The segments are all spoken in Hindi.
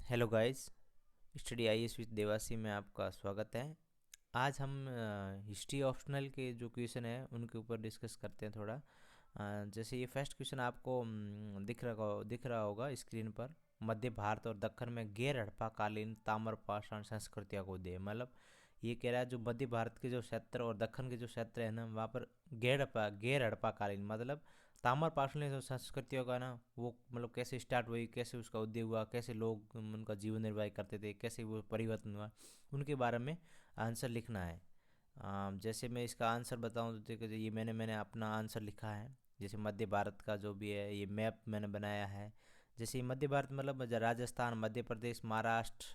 Hello guys. Study IAS with Dewasi में आपका स्वागत है। आज हम हिस्ट्री ऑप्शनल के जो क्वेश्चन है उनके ऊपर डिस्कस करते हैं थोड़ा। जैसे ये फर्स्ट क्वेश्चन आपको दिख रहा होगा स्क्रीन पर। मध्य भारत और दक्कन में गैर हड़प्पाकालीन ताम्रपाषाण संस्कृतियों को दे, मतलब ये कह रहा है जो मध्य भारत के जो क्षेत्र और दक्कन के जो क्षेत्र है ना, वहाँ पर गैर हड़प्पाकालीन मतलब ताम्रपाषाण जो संस्कृतियों का ना, वो मतलब कैसे स्टार्ट हुई, कैसे उसका उदय हुआ, कैसे लोग उनका जीवन निर्वाह करते थे, कैसे वो परिवर्तन हुआ, उनके बारे में आंसर लिखना है। जैसे मैं इसका आंसर बताऊं तो देखो, ये मैंने अपना आंसर लिखा है। जैसे मध्य भारत का जो भी है ये मैप मैंने बनाया है। जैसे ये मध्य भारत मतलब राजस्थान, मध्य प्रदेश, महाराष्ट्र,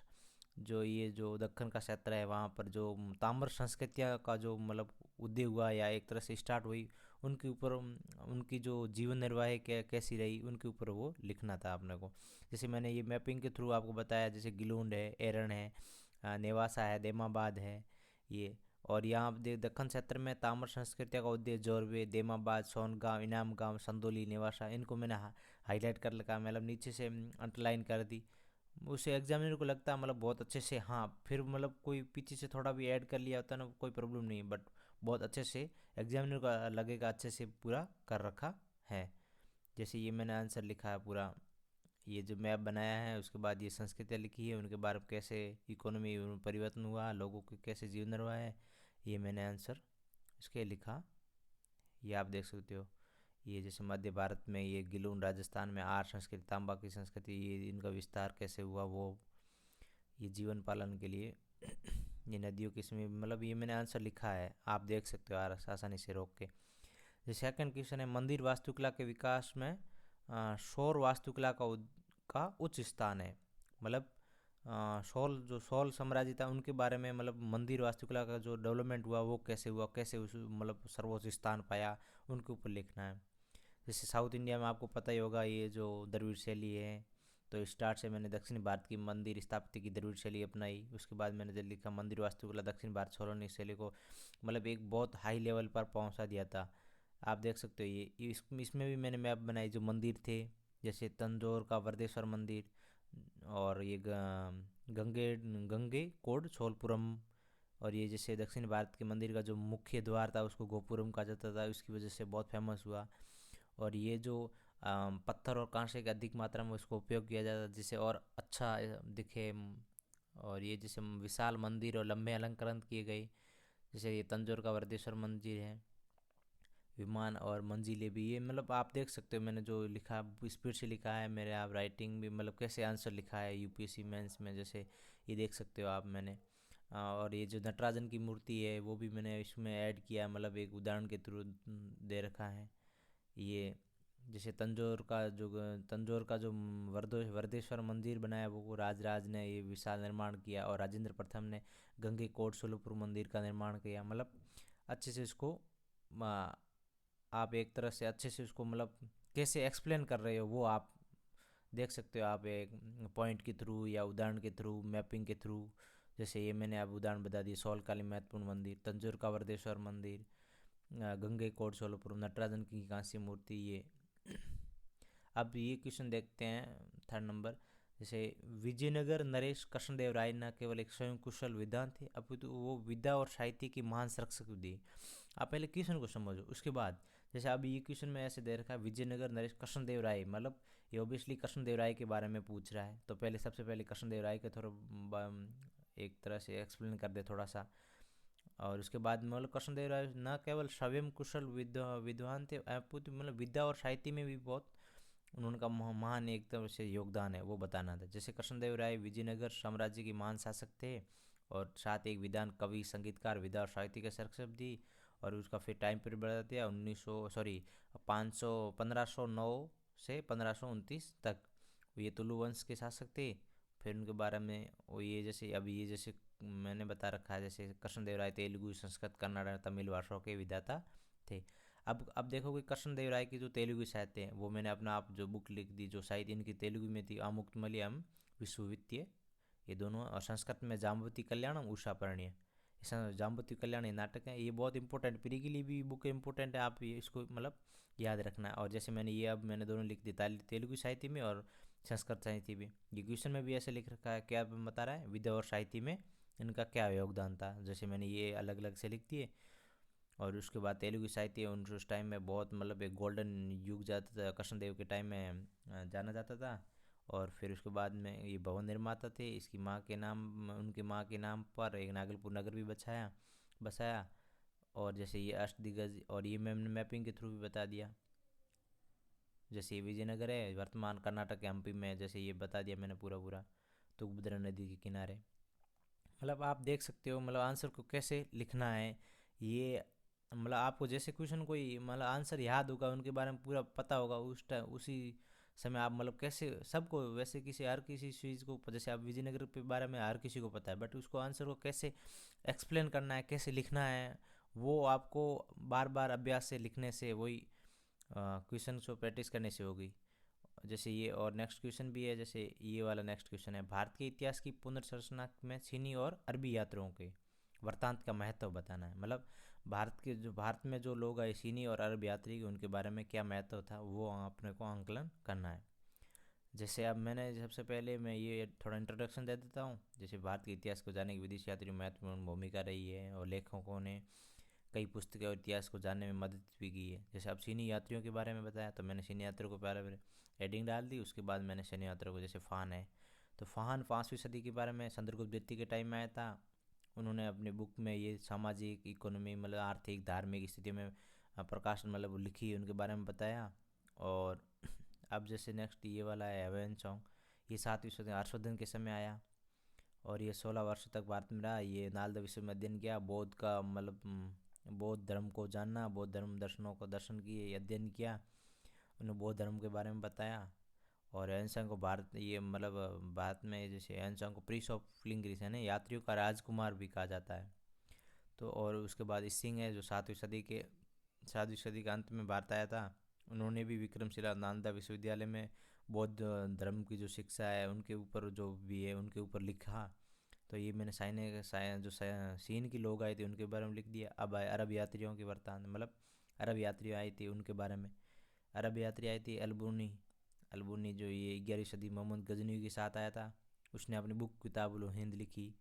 जो ये जो दक्कन का क्षेत्र है, वहाँ पर जो ताम्र संस्कृतियाँ का जो मतलब उदय हुआ या एक तरह से स्टार्ट हुई, उनके ऊपर उनकी जो जीवन निर्वाह कैसी रही, उनके ऊपर वो लिखना था अपने को। जैसे मैंने ये मैपिंग के थ्रू आपको बताया, जैसे गिलुंड है, एरन है, नेवासा है, देमाबाद है ये। और यहाँ दक्कन क्षेत्र में ताम्र संस्कृतियों का उदय जोरवे, देमाबाद, सोनगांव, इनाम गांव, संदोली, नेवासा, इनको मैंने हाईलाइट कर रखा, मतलब नीचे से अंडरलाइन कर दी। उसे एग्जामिनर को लगता है मतलब बहुत अच्छे से, हाँ फिर मतलब कोई पीछे से थोड़ा भी ऐड कर लिया होता है ना, कोई प्रॉब्लम नहीं, बट बहुत अच्छे से एग्जामिनर को लगेगा अच्छे से पूरा कर रखा है। जैसे ये मैंने आंसर लिखा है पूरा, ये जो मैप बनाया है, उसके बाद ये संस्कृतियाँ लिखी है, उनके बारे में कैसे इकोनॉमी में परिवर्तन हुआ, लोगों के कैसे जीवन निर्वाह है, ये मैंने आंसर इसके लिखा। ये आप देख सकते हो। ये जैसे मध्य भारत में ये गिलून, राजस्थान में आर संस्कृति, तांबा की संस्कृति, ये इनका विस्तार कैसे हुआ, वो ये जीवन पालन के लिए ये नदियों की इसमें, मतलब ये मैंने आंसर लिखा है, आप देख सकते हो आसानी से रोक के। जो सेकंड क्वेश्चन है, मंदिर वास्तुकला के विकास में सौर वास्तुकला का उच्च स्थान है। मतलब शोल साम्राज्य था, उनके बारे में, मतलब मंदिर वास्तुकला का जो डेवलपमेंट हुआ वो कैसे हुआ, कैसे उस मतलब सर्वोच्च स्थान पाया, उनके ऊपर लिखना है। जैसे साउथ इंडिया में आपको पता ही होगा ये जो द्रविड़ शैली है, तो स्टार्ट से मैंने दक्षिण भारत की मंदिर स्थापत्य की द्रविड़ शैली अपनाई। उसके बाद मैंने जो लिखा मंदिर वास्तुकला दक्षिण भारत सोलहवीं शैली को मतलब एक बहुत हाई लेवल पर पहुंचा दिया था। आप देख सकते हो ये इसमें भी मैंने मैप बनाई जो मंदिर थे, जैसे तंजौर का वर्देश्वर मंदिर, और ये गंगे गंगे कोड छोलपुरम। और ये जैसे दक्षिण भारत के मंदिर का जो मुख्य द्वार था उसको गोपुरम कहा जाता था, उसकी वजह से बहुत फेमस हुआ। और ये जो पत्थर और कांसे के अधिक मात्रा में उसको उपयोग किया जाता है जिससे और अच्छा दिखे। और ये जैसे विशाल मंदिर और लंबे अलंकरण किए गए, जैसे ये तंजौर का वर्देश्वर मंदिर है, विमान और मंजिलें भी, ये मतलब आप देख सकते हो मैंने जो लिखा स्पीड से लिखा है मेरे, आप राइटिंग भी मतलब कैसे आंसर लिखा है यूपीएससी मेंस में, जैसे ये देख सकते हो आप मैंने। और ये जो नटराजन की मूर्ति है वो भी मैंने इसमें ऐड किया, मतलब एक उदाहरण के थ्रू दे रखा है ये। जैसे तंजौर का जो वर्देश्वर मंदिर बनाया वो राजराज ने ये विशाल निर्माण किया, और राजेंद्र प्रथम ने गंगे कोट सोलपुर मंदिर का निर्माण किया। मतलब अच्छे से इसको आप एक तरह से अच्छे से उसको मतलब कैसे एक्सप्लेन कर रहे हो वो आप देख सकते हो, आप एक पॉइंट के थ्रू या उदाहरण के थ्रू, मैपिंग के थ्रू। जैसे ये मैंने आप उदाहरण बता दिए, सौलकाली महत्वपूर्ण मंदिर, तंजौर का वर्देश्वर मंदिर, गंगे कोट सोलपुरम, नटराजन की कांस्य मूर्ति, ये। अब ये क्वेश्चन देखते हैं थर्ड नंबर। जैसे विजयनगर नरेश कृष्णदेव राय न केवल एक स्वयं कुशल विद्वान थे अपितु वो विद्या और साहित्य की महान संरक्षक भी। आप पहले क्वेश्चन को समझो, उसके बाद जैसे अब ये क्वेश्चन में ऐसे दे रखा है, विजयनगर नरेश कृष्णदेव राय, मतलब ये ऑब्वियसली कृष्णदेव राय के बारे में पूछ रहा है, तो पहले सबसे पहले कृष्णदेव राय के थोड़ा एक तरह से एक्सप्लेन कर दे थोड़ा सा। और उसके बाद मतलब कृष्णदेव राय न केवल स्वयं कुशल विद्वान थे अपितु मतलब विद्या और साहित्य में भी बहुत उनका महान एक तरह से योगदान है, वो बताना था। जैसे कृष्णदेव राय विजयनगर साम्राज्य के महान शासक थे, और साथ एक विद्वान कवि, संगीतकार, विद्या और साहित्य के संरक्षक भी। और उसका फिर टाइम पीरियड बता दिया 1509 से 1529 तक। ये तुलु वंश के शासक थे। फिर उनके बारे में वो ये जैसे अभी ये जैसे मैंने बता रखा है, जैसे कृष्णदेव राय तेलुगु, संस्कृत, कन्नड़, तमिल भाषाओं के विधाता थे। अब देखोगे कृष्णदेव राय की जो तेलुगु साहित्य है, वो मैंने अपना आप जो बुक लिख दी, जो साहित्य इनकी तेलुगु में थी, आमुक्तमलयम विश्वविद्य, ये दोनों, और संस्कृत में जाम्बवती कल्याणम, उषा परिणय। जाम्बवती कल्याण ये नाटक है, ये बहुत इंपॉर्टेंट प्री के लिए भी बुक इंपॉर्टेंट है, आप ये इसको मतलब याद रखना है। और जैसे मैंने ये अब मैंने दोनों लिख दी तेलुगु साहित्य में, और संस्कृत साहित्य भी। ये क्वेश्चन में भी ऐसे लिख रखा है, क्या बता रहा है, विद्या और साहित्य में इनका क्या योगदान था। जैसे मैंने ये अलग अलग से लिख दिए। और उसके बाद तेलुगु साहित्य उस टाइम में बहुत मतलब एक गोल्डन युग जाता था, कृष्णदेव के टाइम में जाना जाता था। और फिर उसके बाद में ये भवन निर्माता थे, इसकी माँ के नाम, उनकी माँ के नाम पर एक नागलपुर नगर भी बसाया। और जैसे ये अष्टदिग्गज, और ये मैंने मैपिंग के थ्रू भी बता दिया। जैसे ये विजयनगर है वर्तमान कर्नाटक एमपी में, जैसे ये बता दिया मैंने पूरा पूरा, तुंगभद्रा नदी के किनारे। मतलब आप देख सकते हो मतलब आंसर को कैसे लिखना है। ये मतलब आपको जैसे क्वेश्चन कोई मतलब आंसर याद होगा, उनके बारे में पूरा पता होगा उस टाइम उसी समय आप मतलब कैसे सबको, वैसे किसी हर किसी चीज़ को, जैसे आप विजयनगर के बारे में हर किसी को पता है, बट उसको आंसर को कैसे एक्सप्लेन करना है, कैसे लिखना है, वो आपको बार बार अभ्यास से लिखने से, वही क्वेश्चन को प्रैक्टिस करने से होगी। जैसे ये और नेक्स्ट क्वेश्चन भी है, जैसे ये वाला नेक्स्ट क्वेश्चन है, भारत के इतिहास की पुनर्रचना में चीनी और अरबी यात्रियों के वृत्तांत का महत्व बताना है। मतलब भारत में जो लोग आए चीनी और अरब यात्री, उनके बारे में क्या महत्व था, वो अपने को आंकलन करना है। जैसे अब मैंने सबसे पहले मैं ये थोड़ा इंट्रोडक्शन दे देता हूँ। जैसे भारत के इतिहास को जानने की विदेशी यात्रियों में महत्वपूर्ण भूमिका रही है, और लेखकों ने कई पुस्तकें और इतिहास को जानने में मदद भी की है। जैसे अब चीनी यात्रियों के बारे में बताया, तो मैंने चीनी यात्रियों को पहले हेडिंग डाल दी। उसके बाद मैंने चीनी यात्रियों को, जैसे फान है, तो फान 5वीं सदी के बारे में चंद्रगुप्त द्वितीय के टाइम में आया था। उन्होंने अपनी बुक में ये सामाजिक इकोनॉमी मतलब आर्थिक धार्मिक स्थिति में प्रकाशन मतलब लिखी, उनके बारे में बताया। और अब जैसे नेक्स्ट ये वाला है हेवन सॉन्ग, ये 7वीं सदी हर्षवर्धन के समय आया, और ये 16 वर्ष तक भारत में रहा। ये नालंदा विश्व में अध्ययन किया, बौद्ध का मतलब बौद्ध धर्म को जानना, बौद्ध धर्म दर्शनों को दर्शन किए, अध्ययन किया, उन्होंने बौद्ध धर्म के बारे में बताया। और एनसंग को भारत, ये मतलब भारत में जैसे एनसंग को प्रिंस ऑफ लिंगरिस है ना, यात्रियों का राजकुमार भी कहा जाता है। तो और उसके बाद सिंह है, जो 7वीं सदी के अंत में भारत आया था। उन्होंने भी विक्रमशिला नालंदा विश्वविद्यालय में बौद्ध धर्म की जो शिक्षा है उनके ऊपर जो भी है उनके ऊपर लिखा। तो ये मैंने जो चीन की लोग आए थे उनके बारे में लिख दिया। अब आए अरब यात्रियों के वृत्तांत, मतलब अरब यात्री आए थे उनके बारे में। अरब यात्री आई थी अलबुनी। अलबुनी जो ये 11वीं सदी मोहम्मद गजनवी के साथ आया था। उसने अपनी बुक किताबुल हिंद लिखी।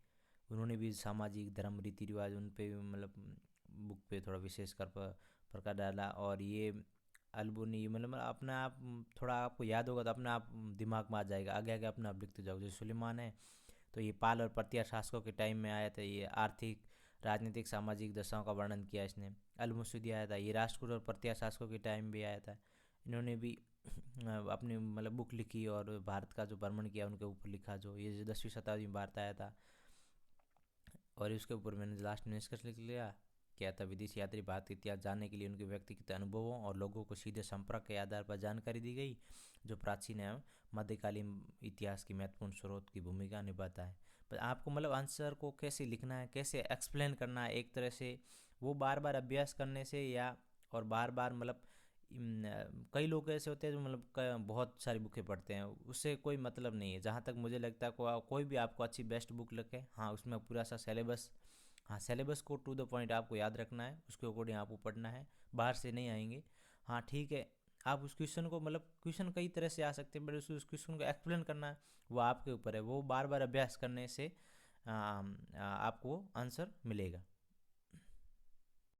उन्होंने भी सामाजिक धर्म रीति रिवाज उन पे मतलब बुक पे थोड़ा विशेष कर प्रकाश डाला। और ये अलबुनी मतलब अपने आप थोड़ा आपको याद होगा तो अपने आप दिमाग में आ जाएगा, आगे आगे अपने आप लिखते जाओ। जैसे सुलेमान है, तो ये पाल और प्रत्या शासकों के टाइम में आया था। ये आर्थिक राजनीतिक सामाजिक दशाओं का वर्णन किया इसने। अल मसूदी आया था, ये राष्ट्रकूट और प्रत्या शासकों के टाइम भी आया था। इन्होंने भी अपनी मतलब बुक लिखी, और भारत का जो भ्रमण किया उनके ऊपर लिखा, जो ये 10वीं शताब्दी में भारत आया था। और इसके ऊपर मैंने लास्ट में निष्कर्ष लिख लिया, क्या था, विदेशी यात्री भारत के इतिहास जानने के लिए उनके व्यक्तिगत अनुभवों और लोगों को सीधे संपर्क के आधार पर जानकारी दी गई, जो प्राचीन एवं मध्यकालीन इतिहास की महत्वपूर्ण स्रोत की भूमिका निभाता है। पर आपको मतलब आंसर को कैसे लिखना है, कैसे एक्सप्लेन करना है, एक तरह से वो बार बार अभ्यास करने से, या और बार बार मतलब कई लोग ऐसे होते हैं जो मतलब बहुत सारी बुकें पढ़ते हैं, उससे कोई मतलब नहीं है। जहाँ तक मुझे लगता है कोई भी आपको अच्छी बेस्ट बुक लगे, हाँ उसमें पूरा सा सिलेबस, हाँ सिलेबस को टू द पॉइंट आपको याद रखना है, उसके अकॉर्डिंग आपको पढ़ना है, बाहर से नहीं आएंगे। हाँ ठीक है, आप उस क्वेश्चन को मतलब क्वेश्चन कई तरह से आ सकते हैं, बट उस क्वेश्चन को एक्सप्लेन करना है, वो आपके ऊपर है। वो बार बार अभ्यास करने से आपको आंसर मिलेगा।